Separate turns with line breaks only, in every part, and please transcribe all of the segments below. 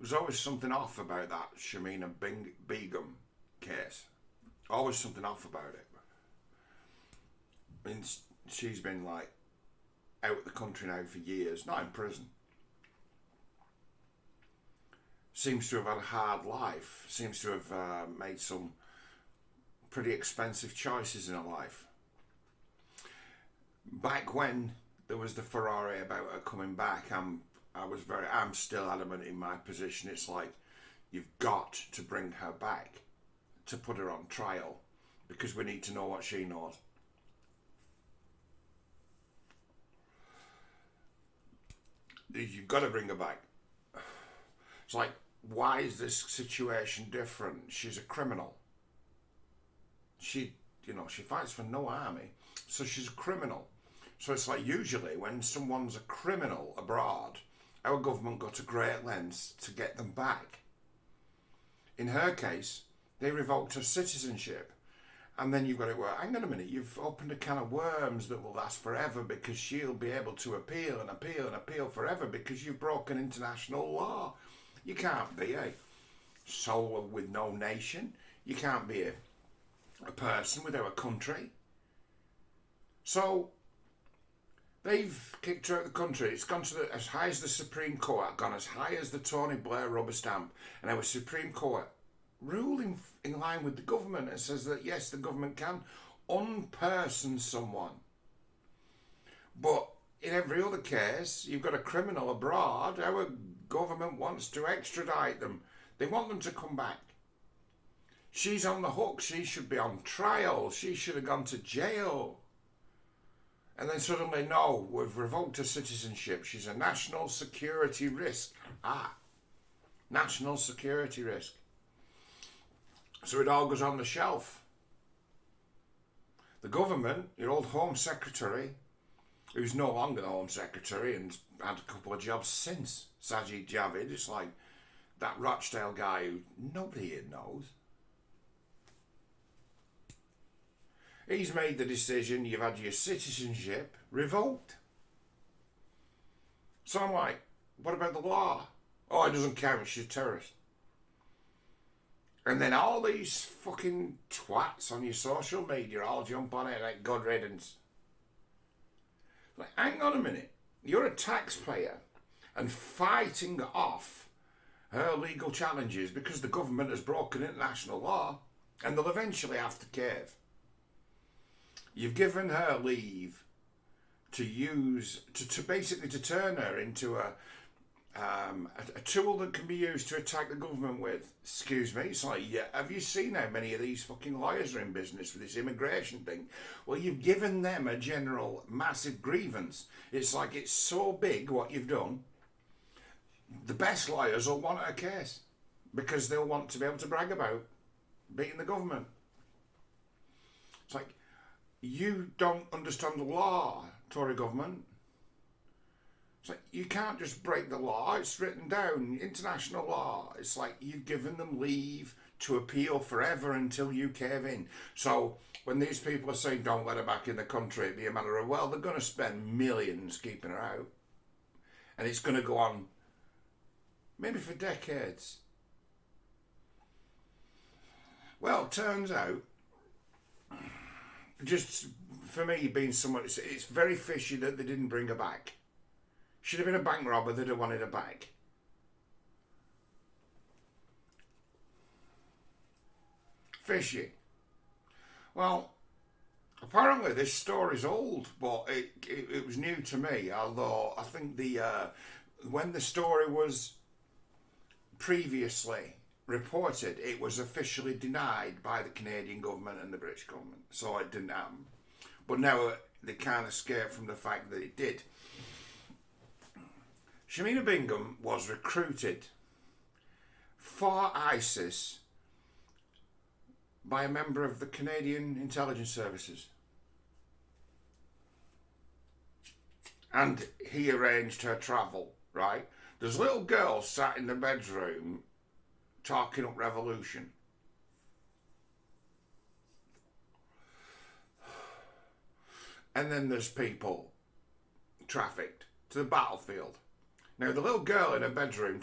There's always something off about that Shamima Begum case. Always something off about it. I mean, she's been like out of the country now for years, not in prison. Seems to have had a hard life. Seems to have made some pretty expensive choices in her life. Back when there was the Ferrari about her coming back, I'm still adamant in my position. It's like, you've got to bring her back to put her on trial, because we need to know what she knows. You've got to bring her back. It's like, why is this situation different? She's a criminal. She fights for no army, so she's a criminal. So it's like, usually when someone's a criminal abroad, our government go to great lengths to get them back. In her case, they revoked her citizenship. And then you've got to go, hang on a minute, you've opened a can of worms that will last forever, because she'll be able to appeal and appeal and appeal forever because you've broken international law. You can't be a soul with no nation. You can't be a person without a country. So they've kicked her out of the country. It's gone to as high as the Supreme Court, gone as high as the Tony Blair rubber stamp. And our Supreme Court ruling in line with the government and says that yes, the government can unperson someone. But in every other case, you've got a criminal abroad, our government wants to extradite them. They want them to come back. She's on the hook. She should be on trial. She should have gone to jail. And then suddenly, no, we've revoked her citizenship. She's a national security risk. National security risk. So it all goes on the shelf. The government, your old Home Secretary, who's no longer the Home Secretary and had a couple of jobs since, Sajid Javid, it's like that Rochdale guy who nobody here knows. He's made the decision, you've had your citizenship revoked. So I'm like, what about the law? Oh, it doesn't count, she's a terrorist. And then all these fucking twats on your social media all jump on it like good riddance. Like, hang on a minute. You're a taxpayer and fighting off her legal challenges because the government has broken international law, and they'll eventually have to cave. You've given her leave to use, to basically to turn her into a tool that can be used to attack the government with. Excuse me, it's like, yeah, have you seen how many of these fucking lawyers are in business with this immigration thing? Well, you've given them a general massive grievance. It's like, it's so big what you've done. The best lawyers will want a case because they'll want to be able to brag about beating the government. It's like, you don't understand the law, Tory government. It's like, you can't just break the law. It's written down, international law. It's like, you've given them leave to appeal forever until you cave in. So when these people are saying don't let her back in the country, it'd be a matter of, well, they're going to spend millions keeping her out. And it's going to go on maybe for decades. Well, turns out, just for me being someone, it's very fishy that they didn't bring her back. Should have been a bank robber, they'd have wanted her back. Fishy. Well, apparently this story's old, but it was new to me, although I think when the story was previously reported, it was officially denied by the Canadian government and the British government, so it didn't happen. But now they can't escape from the fact that it did. Shamima Begum was recruited for ISIS by a member of the Canadian Intelligence Services. And he arranged her travel, right? There's little girls sat in the bedroom talking up revolution. And then there's people trafficked to the battlefield. Now, the little girl in her bedroom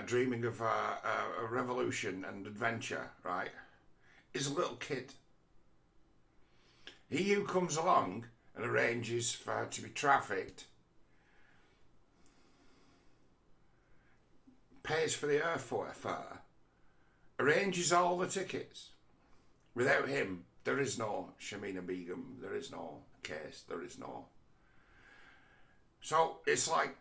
dreaming of a revolution and adventure, right, is a little kid. He who comes along and arranges for her to be trafficked, pays for the airfare, arranges all the tickets. Without him, there is no Shamima Begum, there is no case, there is no... So it's like,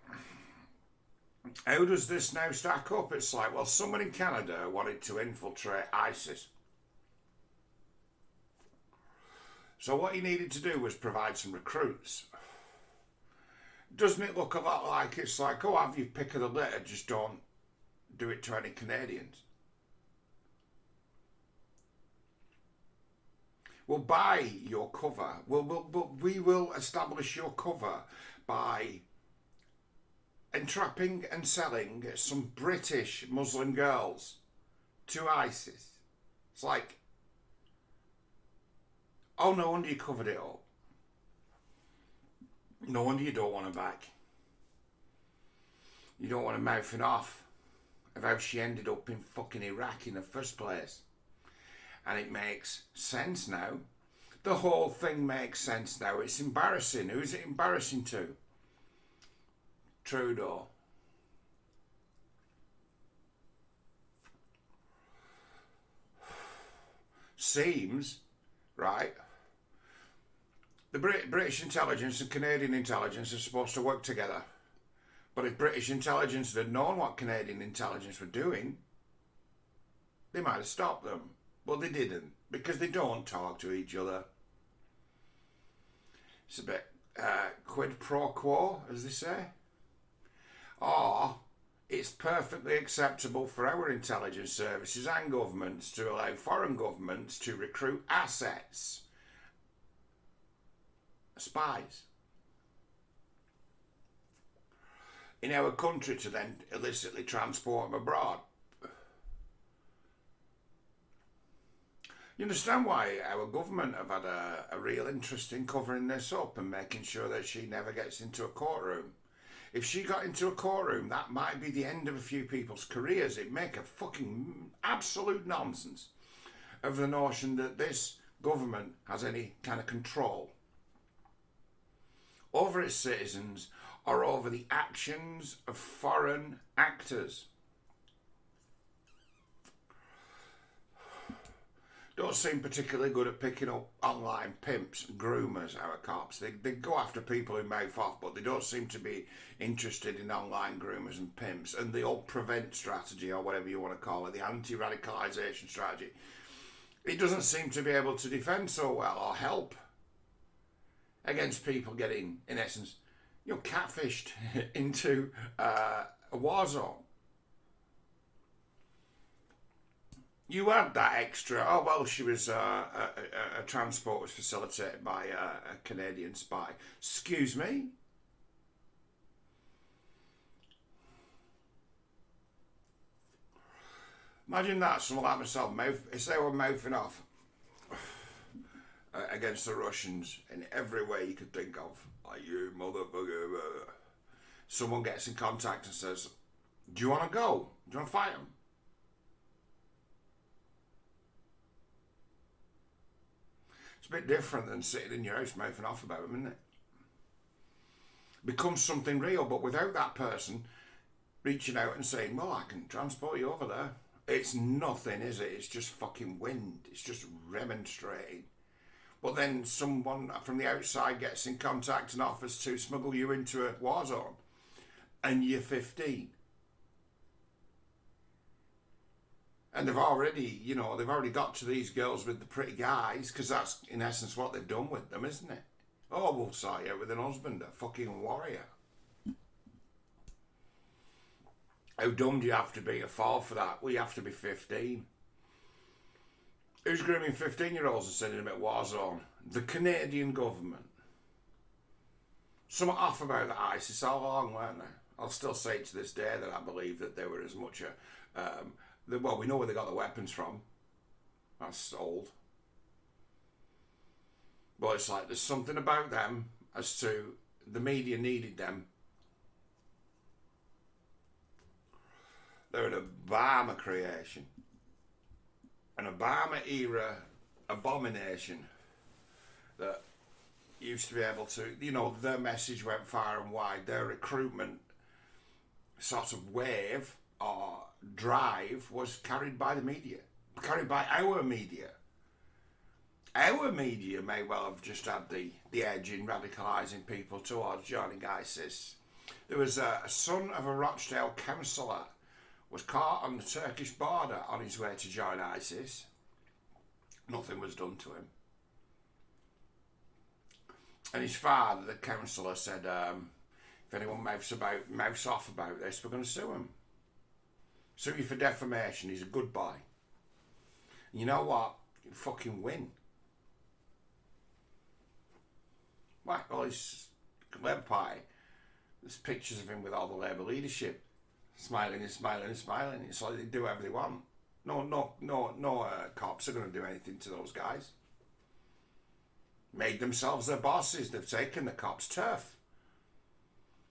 how does this now stack up? It's like, well, someone in Canada wanted to infiltrate ISIS. So what he needed to do was provide some recruits. Doesn't it look a lot like, it's like, oh, have your pick of the litter, just don't do it to any Canadians? We'll buy your cover. We will establish your cover by entrapping and selling some British Muslim girls to ISIS. It's like, oh, no wonder you covered it up. No wonder you don't want her back. You don't want her mouthing off of how she ended up in fucking Iraq in the first place. And it makes sense now. The whole thing makes sense now. It's embarrassing. Who's it embarrassing to? Trudeau. Seems, right, the British intelligence and Canadian intelligence are supposed to work together. But if British intelligence had known what Canadian intelligence were doing, they might have stopped them. But they didn't, because they don't talk to each other. It's a bit quid pro quo, as they say. Or it's perfectly acceptable for our intelligence services and governments to allow foreign governments to recruit assets, spies, in our country to then illicitly transport them abroad. You understand why our government have had a real interest in covering this up and making sure that she never gets into a courtroom. If she got into a courtroom, that might be the end of a few people's careers. It'd make a fucking absolute nonsense of the notion that this government has any kind of control over its citizens or over the actions of foreign actors. Don't seem particularly good at picking up online pimps and groomers, our cops. They go after people who mouth off, but they don't seem to be interested in online groomers and pimps. And the old prevent strategy, or whatever you want to call it, the anti-radicalisation strategy, it doesn't seem to be able to defend so well or help against people getting, in essence, catfished into a war zone. You had that extra, oh, well, she was, a transport was facilitated by a Canadian spy. Excuse me? Imagine that, someone like myself, if they were mouthing off against the Russians in every way you could think of. Like, you motherfucker. Someone gets in contact and says, do you want to go? Do you want to fight them? It's a bit different than sitting in your house mouthing off about them, isn't it? Becomes something real, but without that person reaching out and saying, well, I can transport you over there. It's nothing, is it? It's just fucking wind. It's just remonstrating. But then someone from the outside gets in contact and offers to smuggle you into a war zone. And you're 15. And they've already got to these girls with the pretty guys, because that's in essence what they've done with them, isn't it? Oh, we'll sort you out with an husband, a fucking warrior. How dumb do you have to be to fall for that? Well, you have to be 15. Who's grooming 15-year-olds and sending them at war zone? The Canadian government. Somewhat off about the ISIS all along, weren't they? I'll still say to this day that I believe that they were as much well, we know where they got the weapons from. That's old. But it's like there's something about them as to the media needed them. they're an Obama creation. An Obama era abomination that used to be able to, their message went far and wide. Their recruitment sort of wave or drive was carried by the media, carried by our media. Our media may well have just had the edge in radicalising people towards joining ISIS. There was a son of a Rochdale councillor was caught on the Turkish border on his way to join ISIS. Nothing was done to him. And his father, the councillor, said, if anyone mouths off about this, we're going to sue him. Sue you for defamation. He's a good boy. And you know what? You fucking win. Why? Well, he's Labour Party. There's pictures of him with all the Labour leadership. Smiling and smiling and smiling. It's like they do whatever they want. No cops are going to do anything to those guys. Made themselves their bosses. They've taken the cops' turf.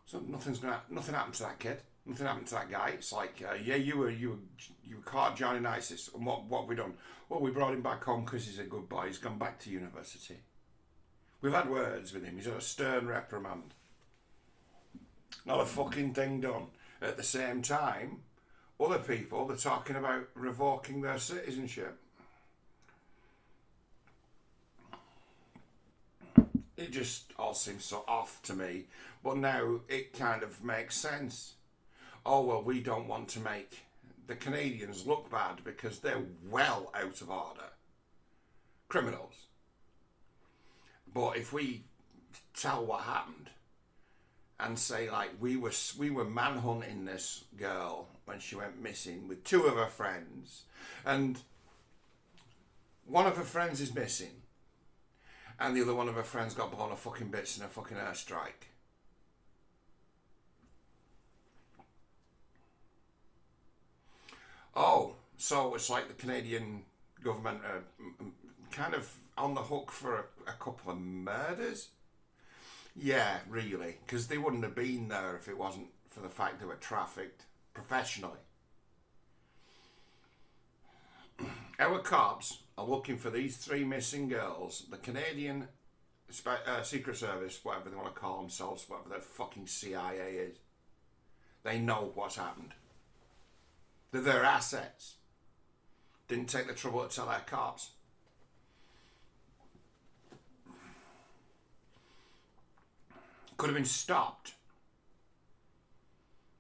So nothing happened to that kid. Nothing happened to that guy. It's like, you were caught joining ISIS. And what have we done? Well, we brought him back home because he's a good boy. He's gone back to university. We've had words with him. He's had a stern reprimand. Not a fucking thing done. At the same time, other people, they're talking about revoking their citizenship. It just all seems so off to me. But now it kind of makes sense. Oh, well, we don't want to make the Canadians look bad because they're well out of order. Criminals. But if we tell what happened and say, like, we were manhunting this girl when she went missing with two of her friends, and one of her friends is missing, and the other one of her friends got blown to fucking bits in a fucking airstrike. Oh, so it's like the Canadian government are kind of on the hook for a couple of murders? Yeah, really, because they wouldn't have been there if it wasn't for the fact they were trafficked professionally. Our cops are looking for these three missing girls. The Canadian Secret Service, whatever they want to call themselves, whatever their fucking CIA is, they know what's happened. They're their assets. Didn't take the trouble to tell our cops. Could have been stopped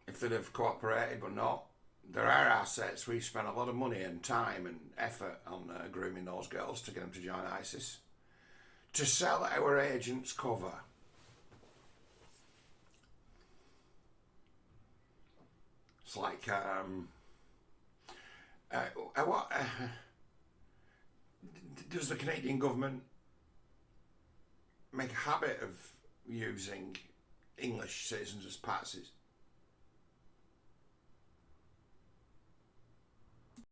if they'd have cooperated, but no. They're our assets. We spent a lot of money and time and effort on grooming those girls to get them to join ISIS. To sell our agents cover. It's like, does the Canadian government make a habit of using English citizens as patsies?